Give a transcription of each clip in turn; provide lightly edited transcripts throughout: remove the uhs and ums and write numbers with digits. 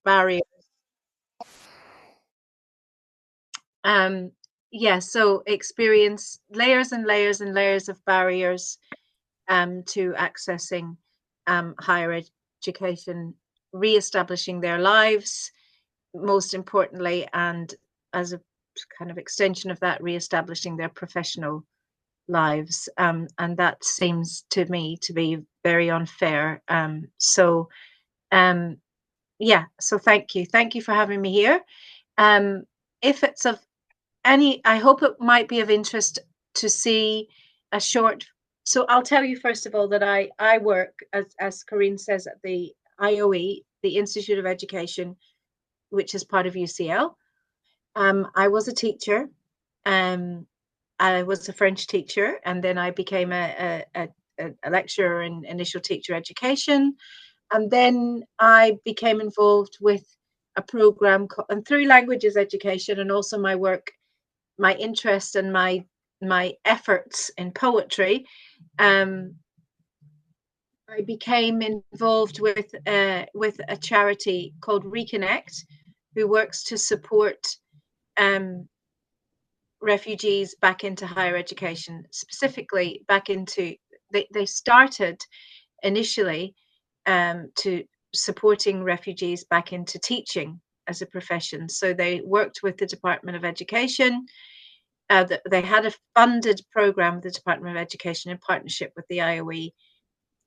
barrier. Yeah, so experience layers and layers and layers of barriers to accessing higher education, re-establishing their lives, most importantly, and as a kind of extension of that, re-establishing their professional lives. And that seems to me to be very unfair. Um, yeah, so thank you for having me here. Um, if it's of I hope it might be of interest to see a short. So I'll tell you first of all that I work as Corinne says at the IOE, the Institute of Education, which is part of UCL. I was a teacher. Um, I was a French teacher, and then I became a lecturer in initial teacher education, and then I became involved with a program in three languages education, and also my work, my interest, and my efforts in poetry. Um, I became involved with a charity called ReConnect, who works to support um, refugees back into higher education, specifically back into. They started initially to supporting refugees back into teaching as a profession. So they worked with the Department of Education. They had a funded program with the Department of Education in partnership with the IOE.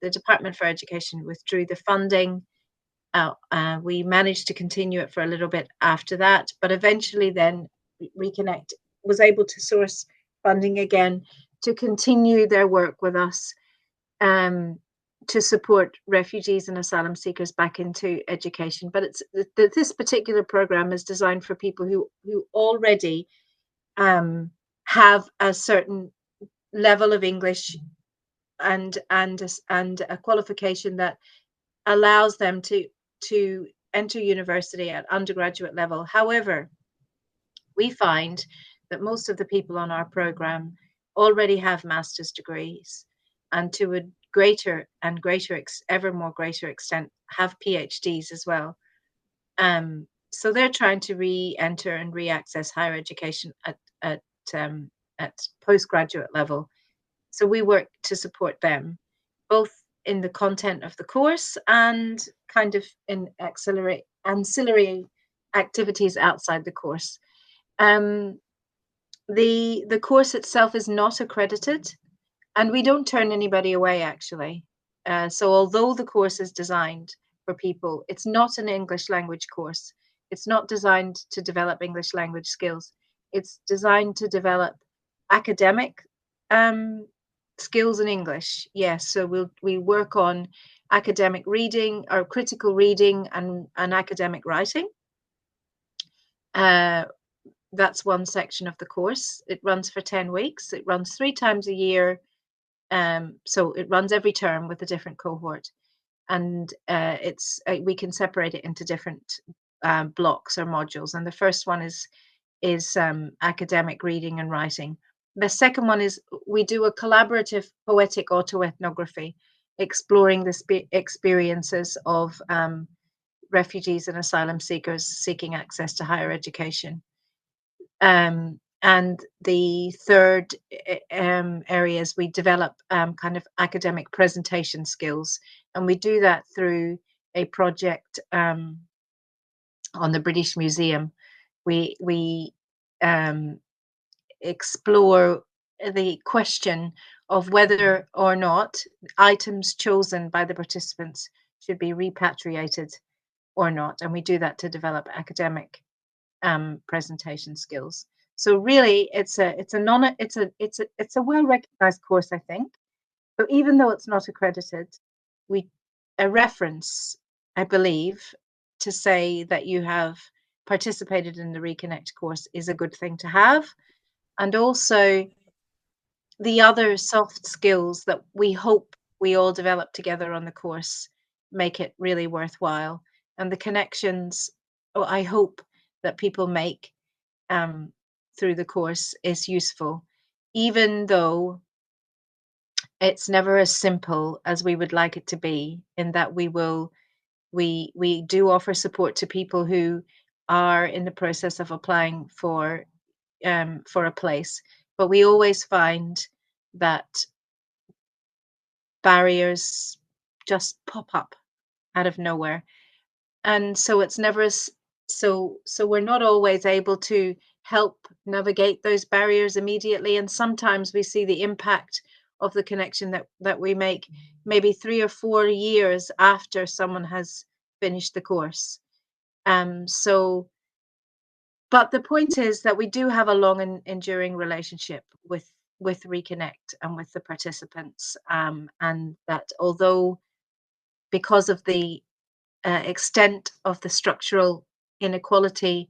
The Department for Education withdrew the funding. We managed to continue it for a little bit after that, but eventually then ReConnect was able to source funding again to continue their work with us, um, to support refugees and asylum seekers back into education. But this particular program is designed for people who already um, have a certain level of English and a qualification that allows them to enter university at undergraduate level. However, we find that most of the people on our program already have master's degrees, and to a greater and greater ever more greater extent have PhDs as well. So they're trying to re-enter and re-access higher education um, at postgraduate level. So we work to support them, both in the content of the course and kind of in ancillary activities outside the course. Um, the course itself is not accredited, and we don't turn anybody away actually. So although the course is designed for people, it's not an English language course. It's not designed to develop English language skills. It's designed to develop academic um, skills in English. Yes, so we work on academic reading or critical reading and academic writing. Uh, that's one section of the course. It runs for 10 weeks. It runs 3 times a year. So it runs every term with a different cohort. And we can separate it into different blocks or modules. And the first one is academic reading and writing. The second one is we do a collaborative poetic autoethnography, exploring the experiences of refugees and asylum seekers seeking access to higher education. And the third area is we develop kind of academic presentation skills, and we do that through a project on the British Museum. We explore the question of whether or not items chosen by the participants should be repatriated or not, and we do that to develop academic presentation skills. So really, it's a well recognized course, I think. So even though it's not accredited, we a reference, I believe, to say that you have participated in the ReConnect course is a good thing to have, and also the other soft skills that we hope we all develop together on the course make it really worthwhile, and the connections, I hope, that people make um, through the course is useful, even though it's never as simple as we would like it to be, in that we do offer support to people who are in the process of applying for a place, but we always find that barriers just pop up out of nowhere, and so it's never so we're not always able to help navigate those barriers immediately, and sometimes we see the impact of the connection that we make maybe 3 or 4 years after someone has finished the course. So but the point is that we do have a long and enduring relationship with ReConnect and with the participants, and that although because of the extent of the structural inequality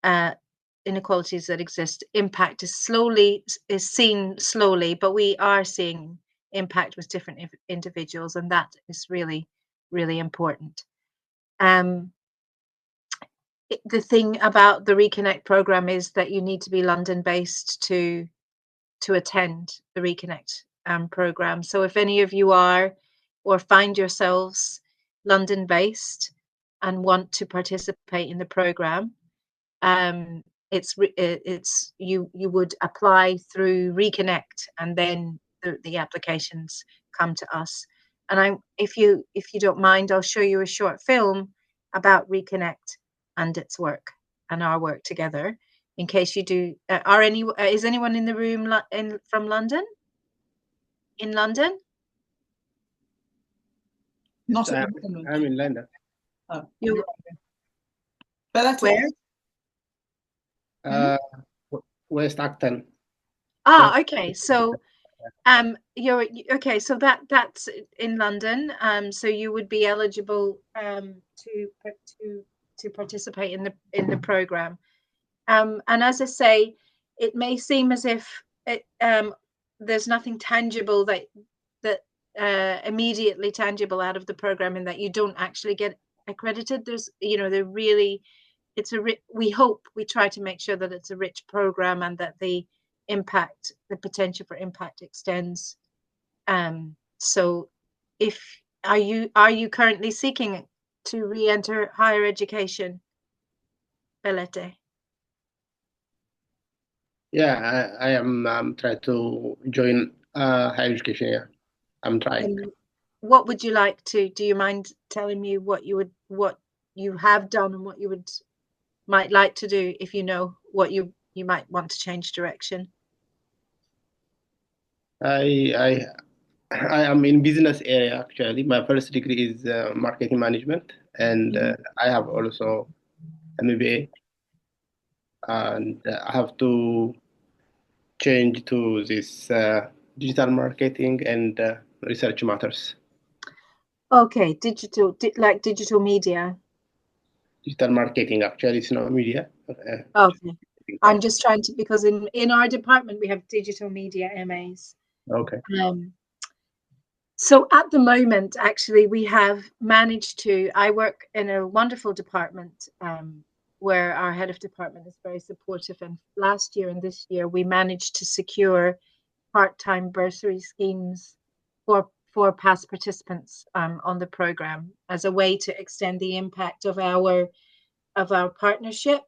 uh, inequalities that exist, impact is seen slowly, but we are seeing impact with different individuals, and that is really really important. Um, the thing about the ReConnect program is that you need to be London based to attend the ReConnect program. So if any of you are or find yourselves London based and want to participate in the program, um, it's you would apply through ReConnect, and then the applications come to us. And if you don't mind, I'll show you a short film about ReConnect and its work and our work together. In case you do, is anyone in the room from London? In London? Not Yes, at the moment. I'm in London. You Where? West Acton. Okay. So you're okay. So that's in London. So you would be eligible to participate in the program. And as I say, it may seem as if there's nothing tangible that immediately tangible out of the program, and that you don't actually get accredited. There's they're really we try to make sure that it's a rich program and that the potential for impact extends. So if are you currently seeking to re-enter higher education, Belete? Yeah, I am trying to join higher education. Yeah, I'm trying. And what would you like to? Do you mind telling me what you have done and what you might like to do, if you know what you might want to change direction? I I am in business area actually. My first degree is marketing management, and I have also MBA, and I have to change to this digital marketing and research matters. Okay, like digital media. Digital marketing actually is not media. Okay, I'm just trying to, because in our department we have digital media MAs. Okay. So at the moment, actually, we have managed to. I work in a wonderful department where our head of department is very supportive. And last year and this year, we managed to secure part-time bursary schemes for past participants on the program, as a way to extend the impact of our partnership,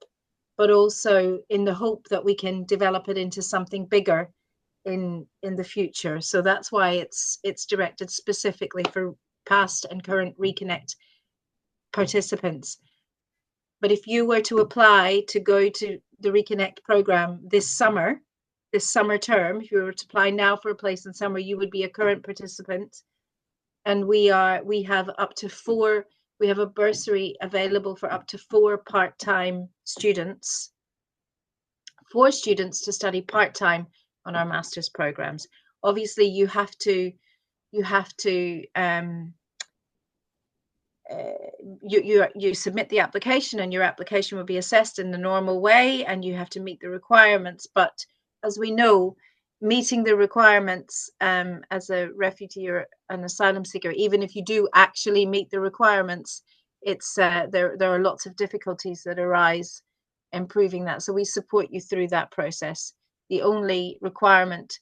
but also in the hope that we can develop it into something bigger in the future. So that's why it's directed specifically for past and current ReConnect participants. But if you were to apply to go to the ReConnect program this summer term, if you were to apply now for a place in summer, you would be a current participant. And we have up to 4, we have a bursary available for up to 4 part-time students, 4 students to study part-time on our master's programs. Obviously, you have to you submit the application, and your application will be assessed in the normal way, and you have to meet the requirements. But as we know, meeting the requirements as a refugee or an asylum seeker, even if you do actually meet the requirements, it's there are lots of difficulties that arise in proving that. So we support you through that process. The only requirement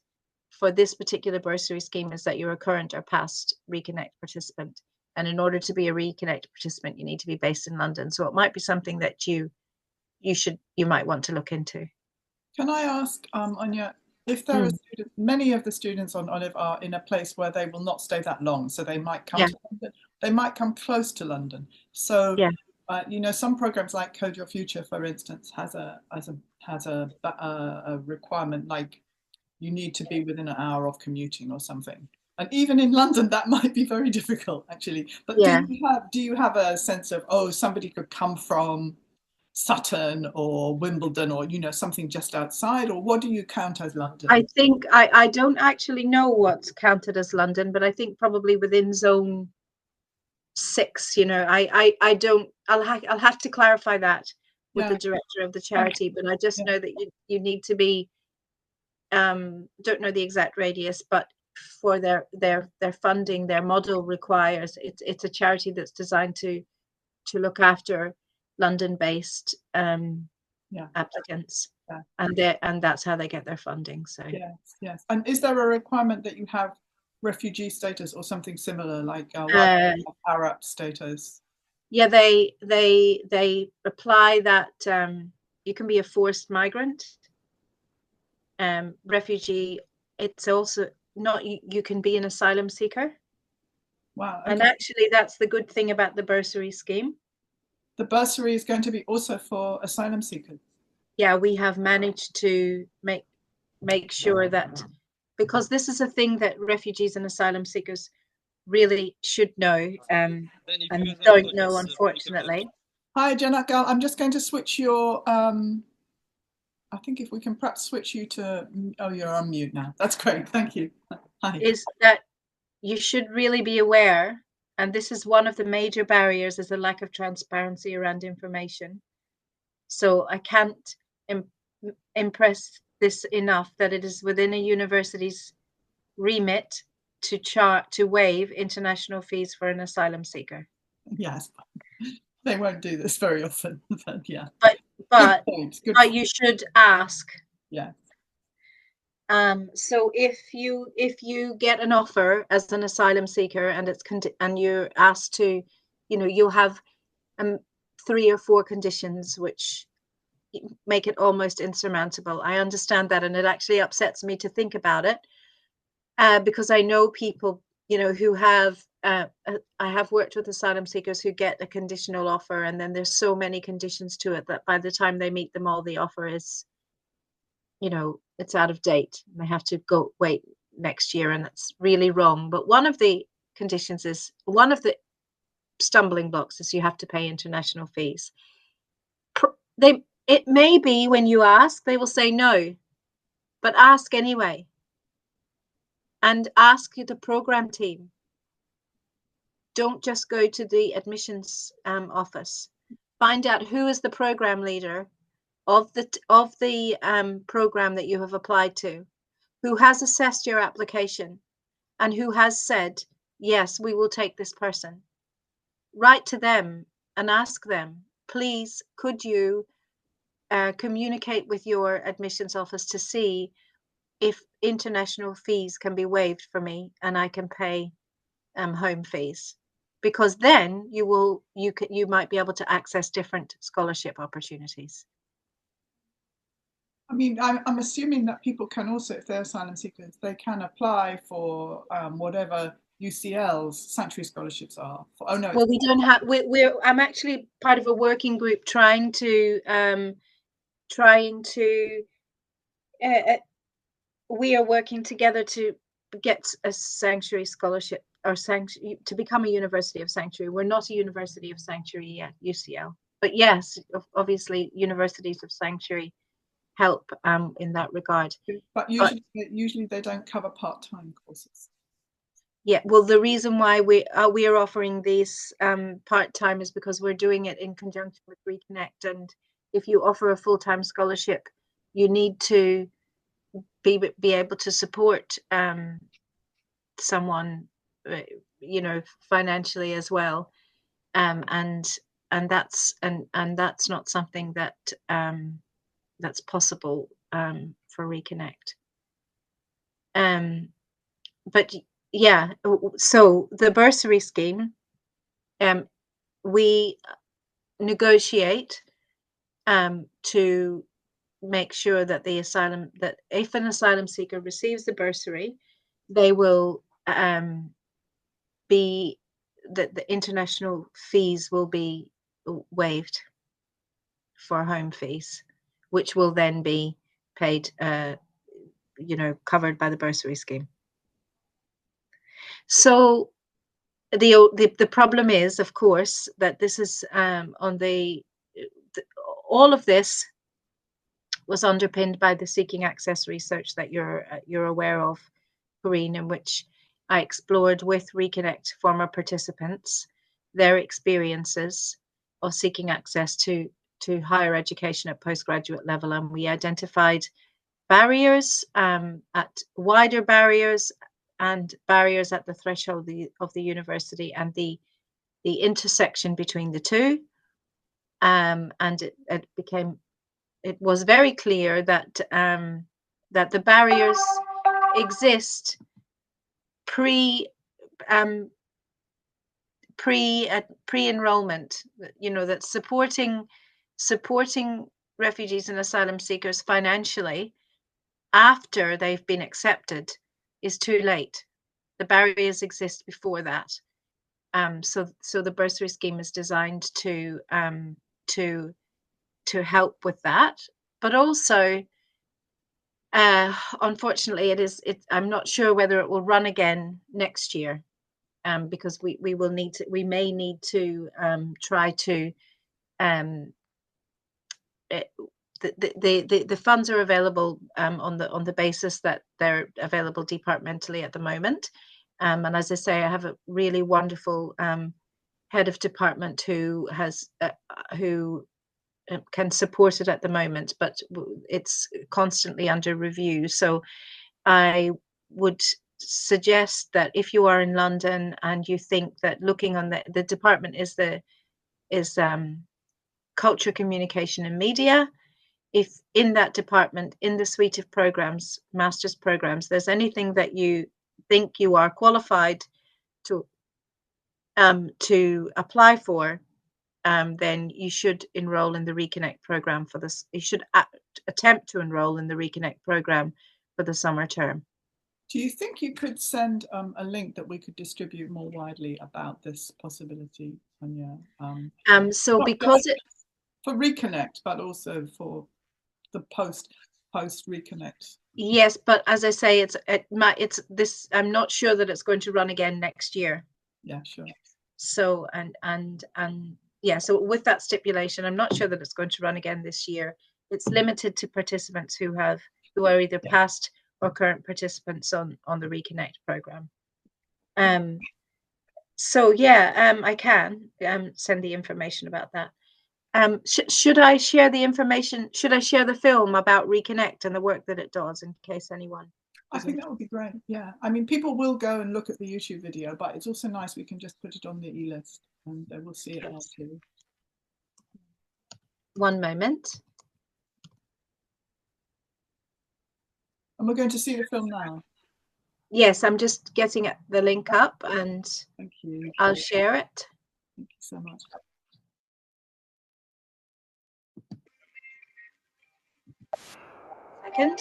for this particular bursary scheme is that you're a current or past ReConnect participant. And in order to be a ReConnect participant, you need to be based in London. So it might be something that you might want to look into. Can I ask, Anya, if there are students, many of the students on Olive are in a place where they will not stay that long, so they might come to London, they might come close to London. So, you know, some programs like Code Your Future, for instance, has a requirement like you need to be within an hour of commuting or something. And even in London, that might be very difficult, actually. But do you have a sense of, oh, somebody could come from Sutton or Wimbledon or, you know, something just outside, or what do you count as London? I think I don't actually know what's counted as London, but I think probably within zone 6, you know, I don't, I'll have to clarify that with the director of the charity, but I just know that you need to be, don't know the exact radius, but for their funding, their model requires, it's a charity that's designed to look after London-based applicants, and that's how they get their funding. So yes. And is there a requirement that you have refugee status or something similar, like Arab status? Yeah, they apply that you can be a forced migrant, refugee. It's also not, you can be an asylum seeker. Wow. And actually, that's the good thing about the bursary scheme. The bursary is going to be also for asylum seekers. Yeah, we have managed to make sure that, because this is a thing that refugees and asylum seekers really should know and don't know, unfortunately. Hi, Janak Gal. I'm just going to switch your, I think if we can perhaps switch you to, oh, you're on mute now. That's great. Thank you. Hi. Is that you should really be aware, and this is one of the major barriers, is the lack of transparency around information. So I can't impress this enough that it is within a university's remit to waive international fees for an asylum seeker. Yes, they won't do this very often, but yeah. But you should ask. Yeah. So if you get an offer as an asylum seeker and you're asked to, you know, you'll have 3 or 4 conditions which make it almost insurmountable. I understand that, and it actually upsets me to think about it, because I know people, you know, who have I have worked with asylum seekers who get a conditional offer, and then there's so many conditions to it that by the time they meet them all, the offer is, you know, it's out of date. They have to go wait next year, and that's really wrong. But one of the conditions is, one of the stumbling blocks is you have to pay international fees. It may be when you ask, they will say no, but ask anyway. And ask the program team. Don't just go to the admissions office. Find out who is the program leader of the program that you have applied to, who has assessed your application, and who has said, yes, we will take this person. Write to them and ask them, please, could you communicate with your admissions office to see if international fees can be waived for me and I can pay home fees, because then you might be able to access different scholarship opportunities. I mean, I'm assuming that people can also, if they're asylum seekers, they can apply for whatever UCL's sanctuary scholarships are. Oh no. Well, we don't have. I'm actually part of a working group trying to. We are working together to get a sanctuary scholarship, or to become a university of sanctuary. We're not a university of sanctuary yet, UCL, but yes, obviously universities of sanctuary help in that regard. But usually they don't cover part-time courses. Yeah, well, the reason why we are offering these part-time is because we're doing it in conjunction with ReConnect, and if you offer a full-time scholarship, you need to be able to support someone, you know, financially as well, and that's not something that that's possible for ReConnect. But yeah, so the bursary scheme, we negotiate to make sure that that if an asylum seeker receives the bursary, they will be that the international fees will be waived for home fees, which will then be paid, covered by the bursary scheme. So the problem is, of course, that this is all of this was underpinned by the Seeking Access research that you're aware of, Corinne, in which I explored with ReConnect former participants their experiences of seeking access to higher education at postgraduate level, and we identified barriers, at wider barriers and barriers at the threshold of the university, and the intersection between the two. And it was very clear that that the barriers exist pre-enrollment, that supporting refugees and asylum seekers financially after they've been accepted is too late. The barriers exist before that. So the bursary scheme is designed to help with that, but also unfortunately I'm not sure whether it will run again next year, because we may need to try to the funds are available on the basis that they're available departmentally at the moment, and as I say, I have a really wonderful head of department who can support it at the moment, but it's constantly under review. So I would suggest that if you are in London and you think that looking on the department is culture, communication and media, if in that department, in the suite of programs, master's programs, there's anything that you think you are qualified to apply for, then you should enroll in the ReConnect program for this. You should attempt to enroll in the ReConnect program for the summer term. Do you think you could send a link that we could distribute more widely about this possibility, Anya? So because for ReConnect, but also for the post ReConnect. Yes, but as I say, it's this. I'm not sure that it's going to run again next year. Yeah, sure. So yeah, so with that stipulation, I'm not sure that it's going to run again this year. It's limited to participants who are either past or current participants on the ReConnect program. So yeah, I can send the information about that. Should I share the information? Should I share the film about ReConnect and the work that it does, in case anyone? I think that would be great. Yeah, I mean, people will go and look at the YouTube video, but it's also nice we can just put it on the e-list and they will see it after. One moment. And we're going to see the film now. Yes, I'm just getting the link up, and thank you. I'll share it. Thank you so much. Second.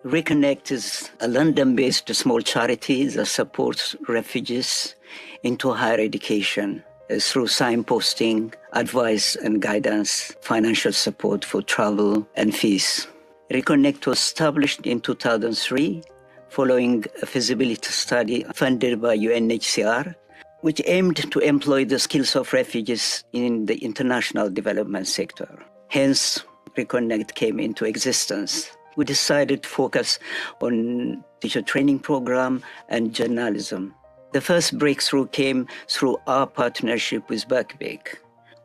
ReConnect is a London-based small charity that supports refugees into higher education through signposting, advice and guidance, financial support for travel and fees. ReConnect was established in 2003 following a feasibility study funded by UNHCR, which aimed to employ the skills of refugees in the international development sector. Hence, ReConnect came into existence. We decided to focus on teacher training program and journalism. The first breakthrough came through our partnership with Birkbeck,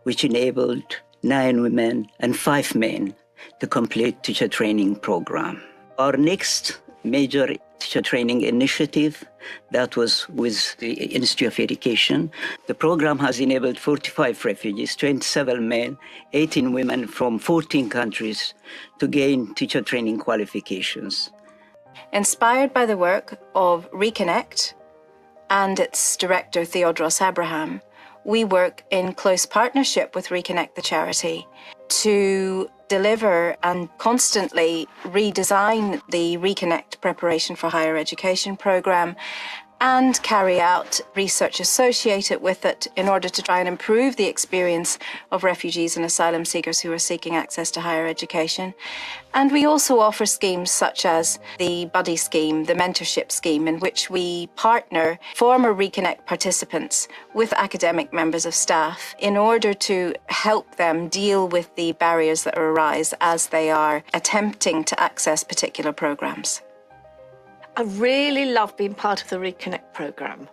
which enabled 9 women and 5 men to complete teacher training program. Our next major teacher training initiative that was with the Institute of Education. The program has enabled 45 refugees, 27 men, 18 women from 14 countries to gain teacher training qualifications. Inspired by the work of ReConnect and its director, Theodros Abraham, we work in close partnership with ReConnect, the charity, to deliver and constantly redesign the ReConnect Preparation for Higher Education program and carry out research associated with it in order to try and improve the experience of refugees and asylum seekers who are seeking access to higher education. And we also offer schemes such as the Buddy Scheme, the Mentorship Scheme, in which we partner former ReConnect participants with academic members of staff in order to help them deal with the barriers that arise as they are attempting to access particular programs. I really love being part of the ReConnect programme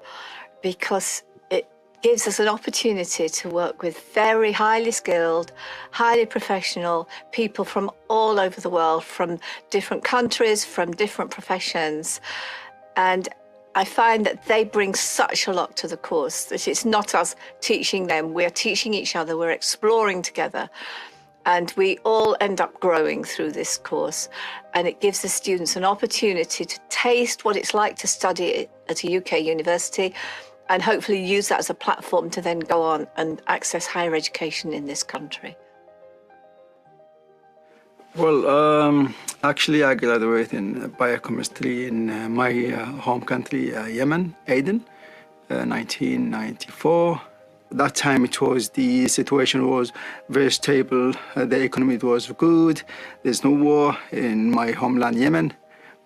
because it gives us an opportunity to work with very highly skilled, highly professional people from all over the world, from different countries, from different professions. And I find that they bring such a lot to the course, that it's not us teaching them, we're teaching each other, we're exploring together. And we all end up growing through this course. And it gives the students an opportunity to taste what it's like to study at a UK university and hopefully use that as a platform to then go on and access higher education in this country. Well, actually, I graduated in biochemistry in my home country, Yemen, Aden, 1994. That time the situation was very stable, the economy was good, there's no war in my homeland Yemen.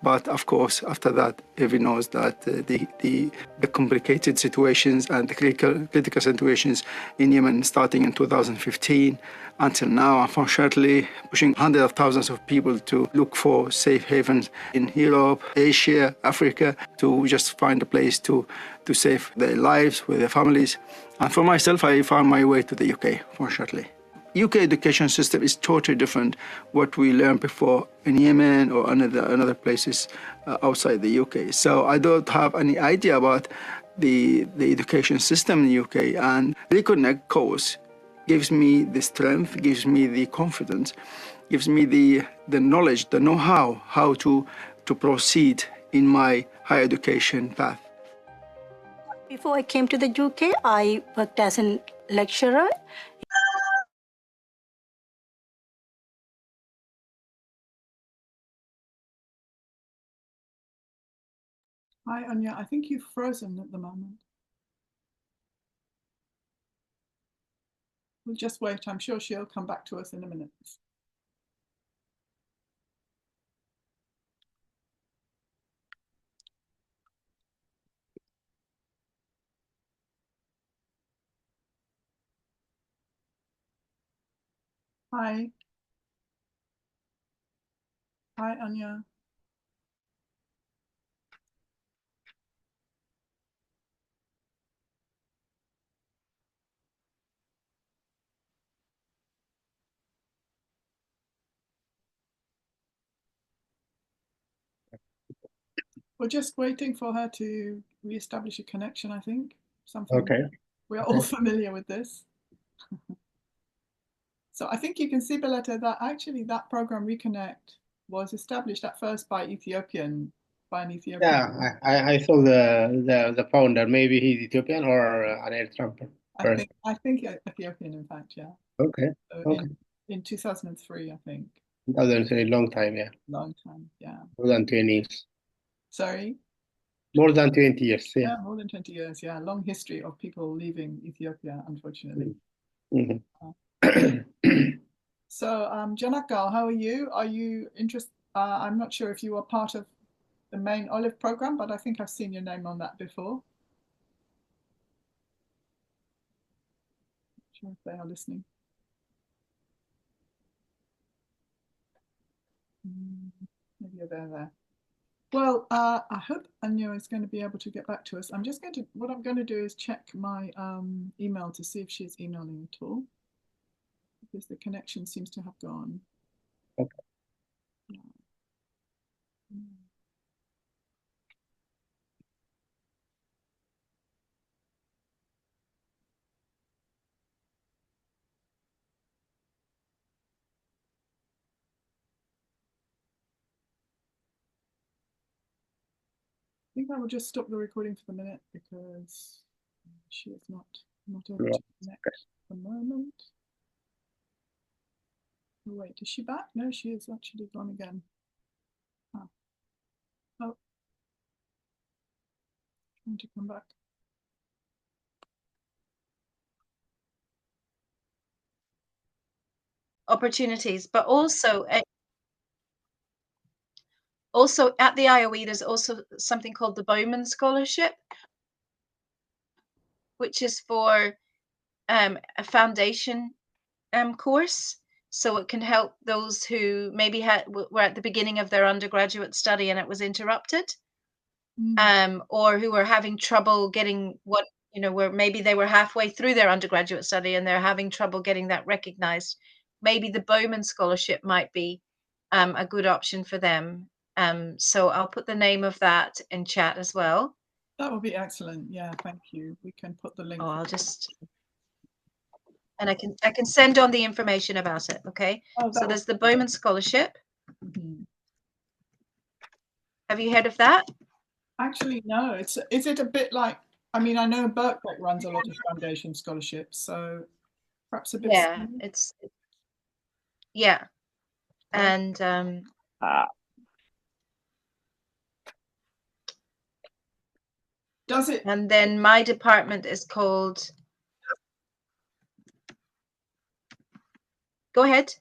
But of course, after that, everyone knows that the complicated situations and the critical situations in Yemen starting in 2015 until now, unfortunately, pushing hundreds of thousands of people to look for safe havens in Europe, Asia, Africa, to just find a place to save their lives with their families. And for myself, I found my way to the UK, fortunately. UK education system is totally different what we learned before in Yemen or another places outside the UK. So I don't have any idea about the education system in the UK, and ReConnect course gives me the strength, gives me the confidence, gives me the knowledge, the know-how, how to proceed in my higher education path. Before I came to the UK, I worked as a lecturer. Hi, Anya. I think you've frozen at the moment. We'll just wait. I'm sure she'll come back to us in a minute. Hi. Hi, Anya. We're just waiting for her to re-establish a connection, I think. Something. Okay. We are all familiar with this. So I think you can see, Beletta, that actually that program ReConnect was established at first by an Ethiopian. Yeah, I saw the founder. Maybe he's Ethiopian or an Eritrean person. I think Ethiopian, in fact, yeah. Okay. Okay. In 2003, I think. That was a long time, yeah. Long time, yeah. More than 20 years. Sorry? More than 20 years, yeah. Yeah, more than 20 years, yeah. Long history of people leaving Ethiopia, unfortunately. Mm-hmm. So, Janakal, how are you? Are you interested? I'm not sure if you are part of the main Olive program, but I think I've seen your name on that before. Not sure if they are listening. Maybe they're there. Well, I hope Anya is going to be able to get back to us. What I'm going to do is check my email to see if she's emailing at all, because the connection seems to have gone. Okay. think I will just stop the recording for the minute because she is not able to connect at the moment. Oh, wait, is she back? No, she is actually gone again. Oh, trying to come back. Opportunities, but also at the IOE, there's also something called the Bowman Scholarship, which is for a foundation course. So it can help those who maybe were at the beginning of their undergraduate study and it was interrupted, or who were having trouble getting where maybe they were halfway through their undergraduate study and they're having trouble getting that recognized. Maybe the Bowman Scholarship might be a good option for them. So I'll put the name of that in chat as well. That would be excellent. Yeah, thank you. We can put the link. Oh, and I can send on the information about it. Okay. So there's the Bowman Scholarship. Have you heard of that? Actually, no. Is it a bit like? I mean, I know Birkbeck runs a lot of foundation scholarships, so perhaps a bit. Yeah, similar? Yeah, and does it? And then my department is called. Go ahead.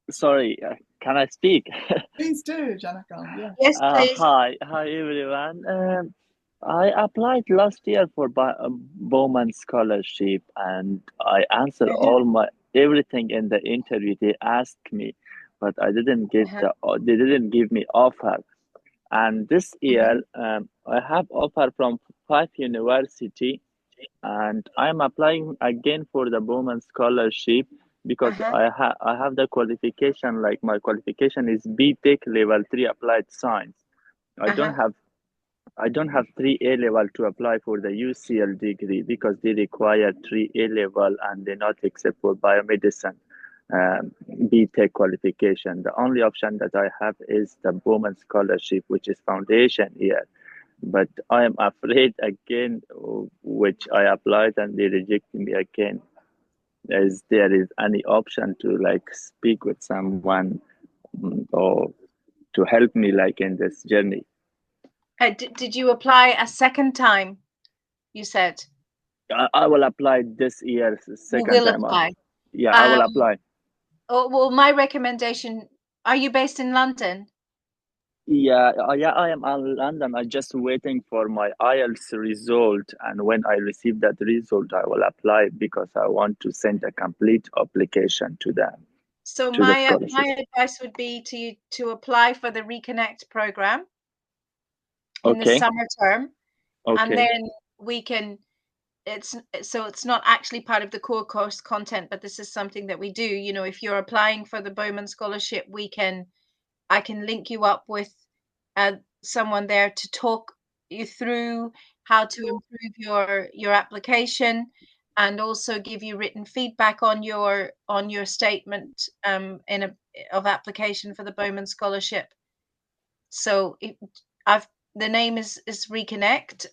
Sorry, can I speak? Please do, Janakal. Yeah. Yes, please. Hi everyone. I applied last year for Bowman Scholarship, and I answered everything in the interview they asked me, but I didn't get they didn't give me offer. And this year, I have offer from 5 university, and I'm applying again for the Bowman Scholarship because I have the qualification. Like my qualification is B.Tech Level 3 Applied Science. I don't have 3A level to apply for the UCL degree because they require 3A level and they not accept for biomedicine B.Tech qualification. The only option that I have is the Bowman Scholarship, which is foundation year. But I am afraid again, which I applied and they rejected me again. Is there is any option to like speak with someone or to help me like in this journey? Did you apply a second time? You said. I will apply this year, second you will time. Apply. Yeah, I will apply. Oh, well, my recommendation. Are you based in London? Yeah, I am in London. I'm just waiting for my IELTS result, and when I receive that result, I will apply because I want to send a complete application to them. So my advice would be to apply for the ReConnect program in the summer term, and then we can. It's not actually part of the core course content, but this is something that we do. You know, if you're applying for the Bowman Scholarship, I can link you up with someone there to talk you through how to improve your application, and also give you written feedback on your statement of application for the Bowman Scholarship. So the name is ReConnect.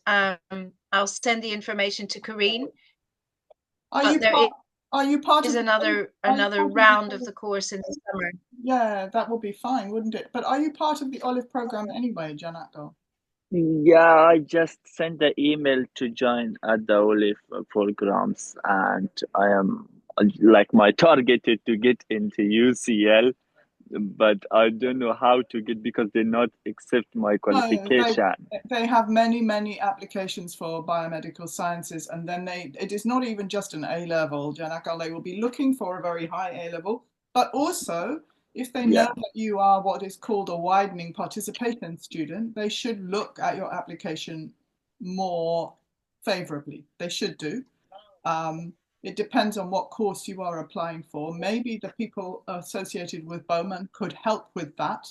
I'll send the information to Karine. Are you part of another round of the course in the summer? Yeah, that would be fine, wouldn't it? But are you part of the Olive program anyway, Janakal? Yeah, I just sent the email to join at the Olive programs, and I am like my target is to get into UCL, but I don't know how to get because they not accept my qualification. No, they have many applications for biomedical sciences, and then it is not even just an A level, Janakal. They will be looking for a very high A level, but also if they know that you are what is called a widening participation student, they should look at your application more favorably. They should do. It depends on what course you are applying for. Maybe the people associated with Bowman could help with that.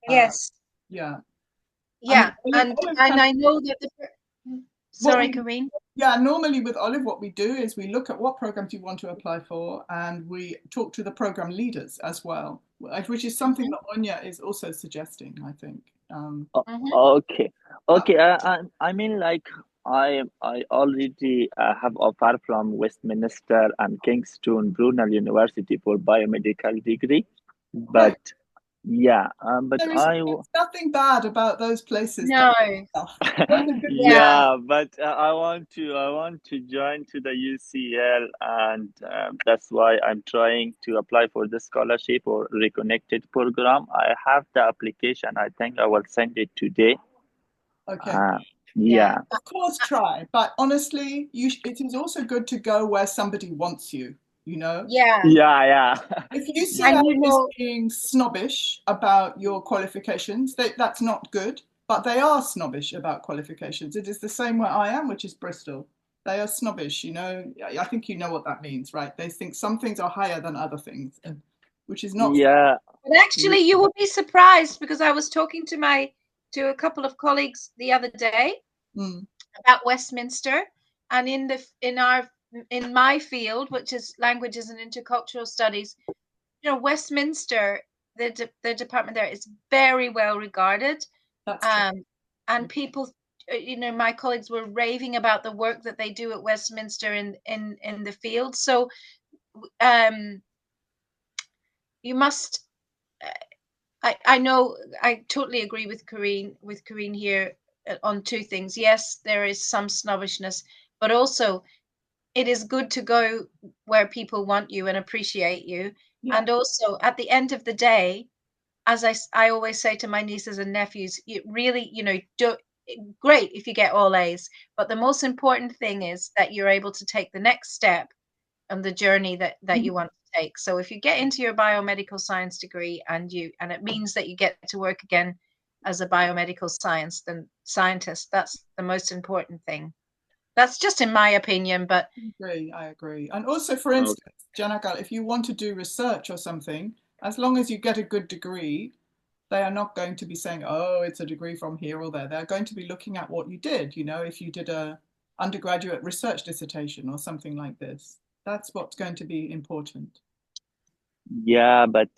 Yes. Yeah. Yeah, and I know that sorry, Karine. Yeah, normally with Olive, what we do is we look at what programs you want to apply for, and we talk to the program leaders as well which is something that Anya is also suggesting, I think. Okay, okay. I mean, like I already have offer from Westminster and Kingston Brunel University for biomedical degree, but Right. yeah, but There's nothing bad about those places. No. Yeah, but I want to join to the UCL, and that's why I'm trying to apply for the scholarship or reconnected program. I have the application. I think I will send it today. Okay. Yeah. Of course, try. But honestly, it is also good to go where somebody wants you, you know? Yeah. Yeah. If UCL is being snobbish about your qualifications, that's not good. But they are snobbish about qualifications. It is the same where I am, which is Bristol. They are snobbish, you know. I think you know what that means, right? They think some things are higher than other things, which is not fair. But actually, you will be surprised, because I was talking to a couple of colleagues the other day about Westminster, and in my field, which is languages and intercultural studies, you know, Westminster, the department there is very well regarded. That's true. And people, you know, my colleagues were raving about the work that they do at Westminster in the field. So you must. I know I totally agree with Karine here on two things. Yes, there is some snobbishness, but also it is good to go where people want you and appreciate you. Yeah. And also at the end of the day, as I always say to my nieces and nephews, you really, you know, great if you get all A's, but the most important thing is that you're able to take the next step on the journey that you want to take. So if you get into your biomedical science degree and it means that you get to work again as a biomedical scientist, that's the most important thing. That's just in my opinion, but I agree. And also, for instance, Janakal, if you want to do research or something, as long as you get a good degree, they are not going to be saying, oh, it's a degree from here or there. They're going to be looking at what you did, you know, if you did a undergraduate research dissertation or something like this. That's what's going to be important. Yeah, but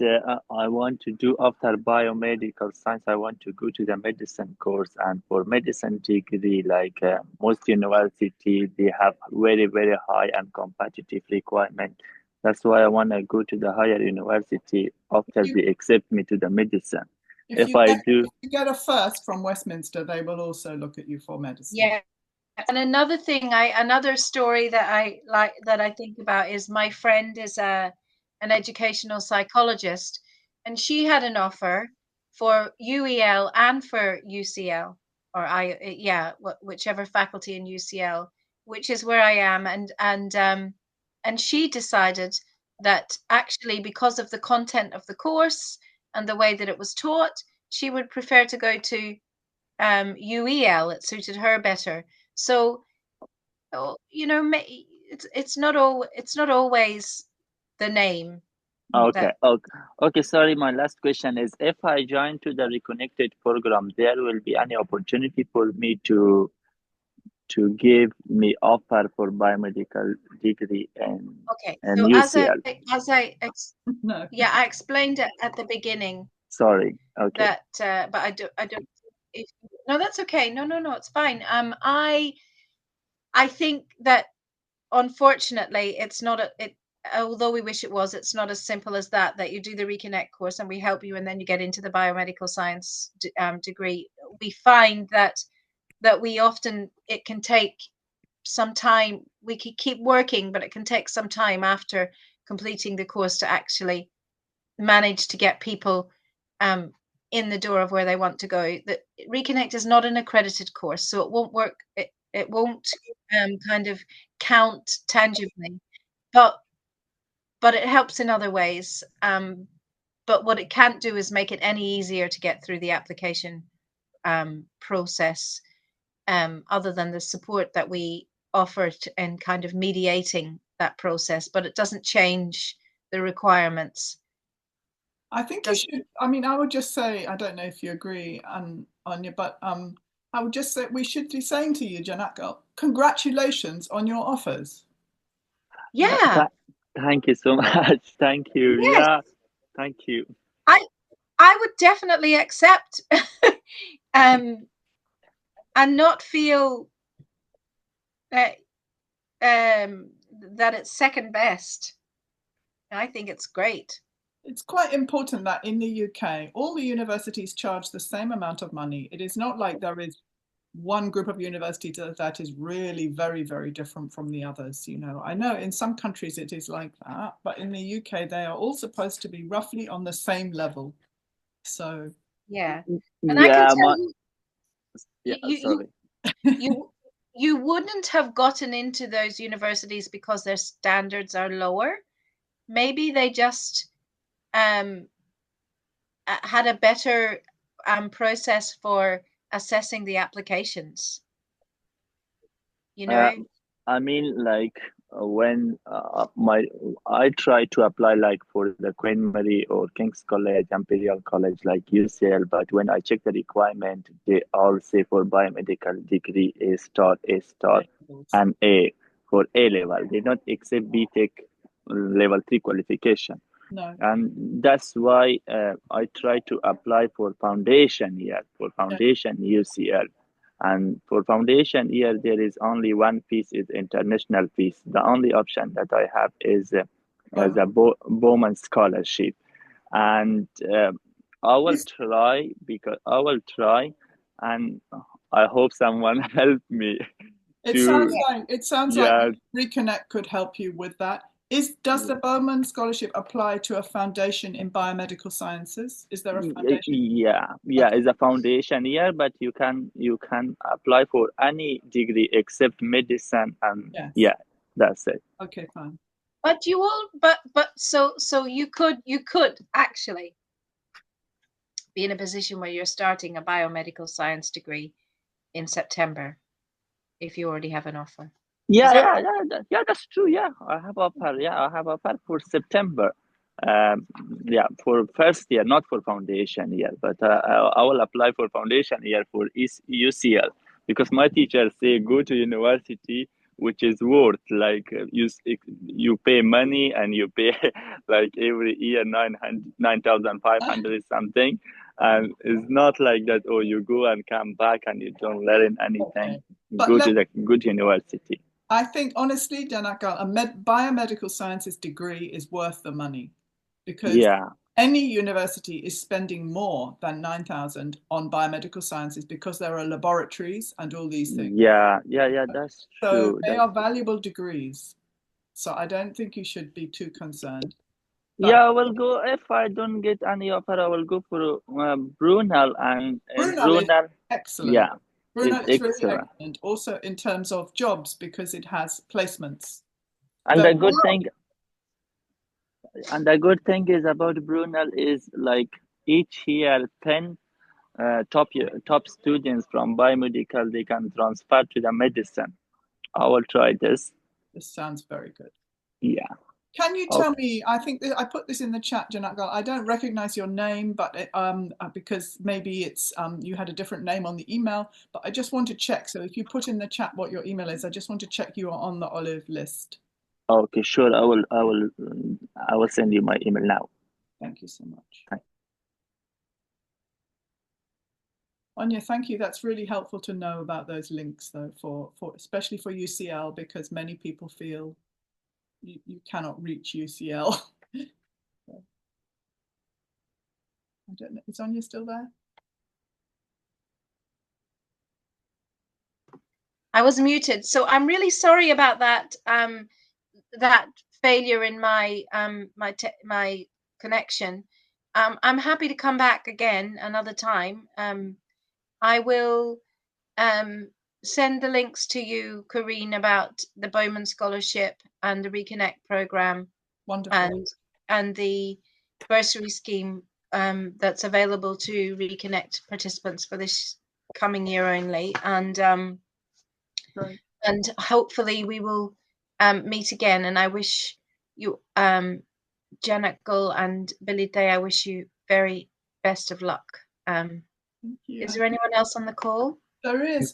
I want to do after biomedical science. I want to go to the medicine course, and for medicine degree, like most university, they have very high and competitive requirement. That's why I want to go to the higher university after they accept me to the medicine. If you get a first from Westminster, they will also look at you for medicine. Yeah. And another story that I think about is my friend is an educational psychologist, and she had an offer for UEL and for UCL, or whichever faculty in UCL, which is where I am, and she decided that actually, because of the content of the course and the way that it was taught, she would prefer to go to UEL. It suited her better. So, you know, it's not always the name. Okay. Sorry, my last question is: if I join to the reconnected program, there will be any opportunity for me to give me offer for biomedical degree and UCL. I explained it at the beginning. Sorry. Okay. But I don't. No, that's okay. No, it's fine. I think that unfortunately it's not although we wish it was, it's not as simple as that you do the ReConnect course and we help you and then you get into the biomedical science degree. We find that we often, it can take some time. We can keep working, but it can take some time after completing the course to actually manage to get people in the door of where they want to go. That ReConnect is not an accredited course, so it won't work. It won't kind of count tangibly, but it helps in other ways. But what it can't do is make it any easier to get through the application process, other than the support that we offer in kind of mediating that process. But it doesn't change the requirements. I think you should. I mean, I would just say, I don't know if you agree, Anya, but I would just say we should be saying to you, Janaka, congratulations on your offers. Yeah. Thank you so much. Thank you. Yes. Yeah. Thank you. I would definitely accept and not feel that it's second best. I think it's great. It's quite important that in the UK, all the universities charge the same amount of money. It is not like there is one group of universities that is really very, very different from the others. You know, I know in some countries it is like that, but in the UK, they are all supposed to be roughly on the same level. So yeah, and I can tell you, you wouldn't have gotten into those universities because their standards are lower. Maybe they just had a better process for assessing the applications. You know, I mean, like when I try to apply like for the Queen Mary or King's College, Imperial College, like UCL, but when I check the requirement, they all say for biomedical degree A star, A star, and A for A level. They don't accept BTech level 3 qualification. No. And that's why I try to apply for foundation year, for foundation UCL. And for foundation year, there is only one piece is international piece. The only option that I have is the Bowman scholarship. And I will try and I hope someone help me. It sounds like ReConnect could help you with that. Does the Bowman Scholarship apply to a foundation in biomedical sciences? Is there a foundation? Yeah, it's a foundation year, but you can apply for any degree except medicine, and that's it. Okay, fine. But so you could actually be in a position where you're starting a biomedical science degree in September if you already have an offer. Yeah, that's true. Yeah, I have offer. Yeah, I have offer for September. For first year, not for foundation year, but I will apply for foundation year for UCL because my teachers say go to university which is worth like you pay money and you pay like every year 9,500 something, and it's not like that. Oh, you go and come back and you don't learn anything. Go to the good university. I think honestly, Janakal, a biomedical sciences degree is worth the money because any university is spending more than 9,000 on biomedical sciences because there are laboratories and all these things. Yeah, that's true. So they are valuable degrees. So I don't think you should be too concerned. But I will go if I don't get any offer. I will go for Brunel and Brunel. Is excellent. Yeah. Brunel is really excellent also in terms of jobs because it has placements. And the good thing is about Brunel is like each year 10 top students from biomedical, they can transfer to the medicine. I will try this. This sounds very good. Yeah. Can you tell me, I think I put this in the chat, Janakal, I don't recognize your name, but because maybe it's you had a different name on the email, but I just want to check. So if you put in the chat what your email is, I just want to check you are on the olive list. Okay, sure. I will send you my email now. Thank you so much. Anya, thank you. That's really helpful to know about those links though, for especially for UCL, because many people feel you cannot reach UCL. I don't know. Is Anya still there? I was muted, so I'm really sorry about that. That failure in my my connection. I'm happy to come back again another time. I will send the links to you, Corinne, about the Bowman Scholarship and the ReConnect program. Wonderful. And the bursary scheme that's available to ReConnect participants for this coming year only. And and hopefully we will meet again. And I wish you, Janakal and Bilite, I wish you very best of luck. Is there anyone else on the call? There is.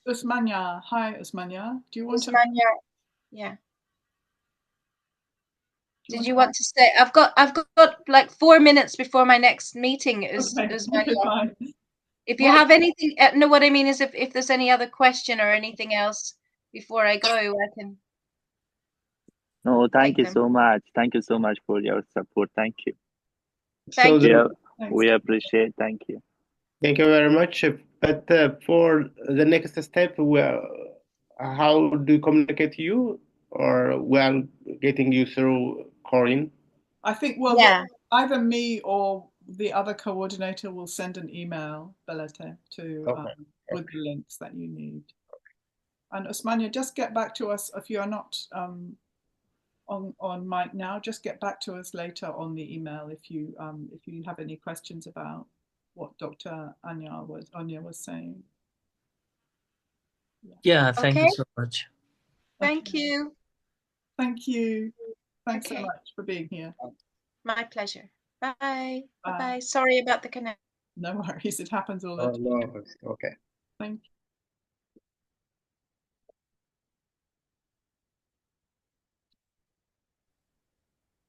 Usmanya. Hi, Usmanya. Do you want Usmanya? Yeah. Did you want to say? I've got like 4 minutes before my next meeting. Fine. If you have anything, no, what I mean is if there's any other question or anything else before I go, I can. No, thank you so much. Thank you so much for your support. Thank you. Thank you. We appreciate. Thank you. Thank you very much. But for the next step, how do you communicate to you, or we're getting you through Corinne? I think, either me or the other coordinator will send an email, Belete, with the links that you need. And Osmania, just get back to us if you are not on mic now. Just get back to us later on the email if you have any questions about what Dr. Anya was saying. Yeah, thank you so much. Thank you. Thank you. Thanks so much for being here. My pleasure. Bye. Bye. Sorry about the connection. No worries. It happens all the time. No, okay. Thank you.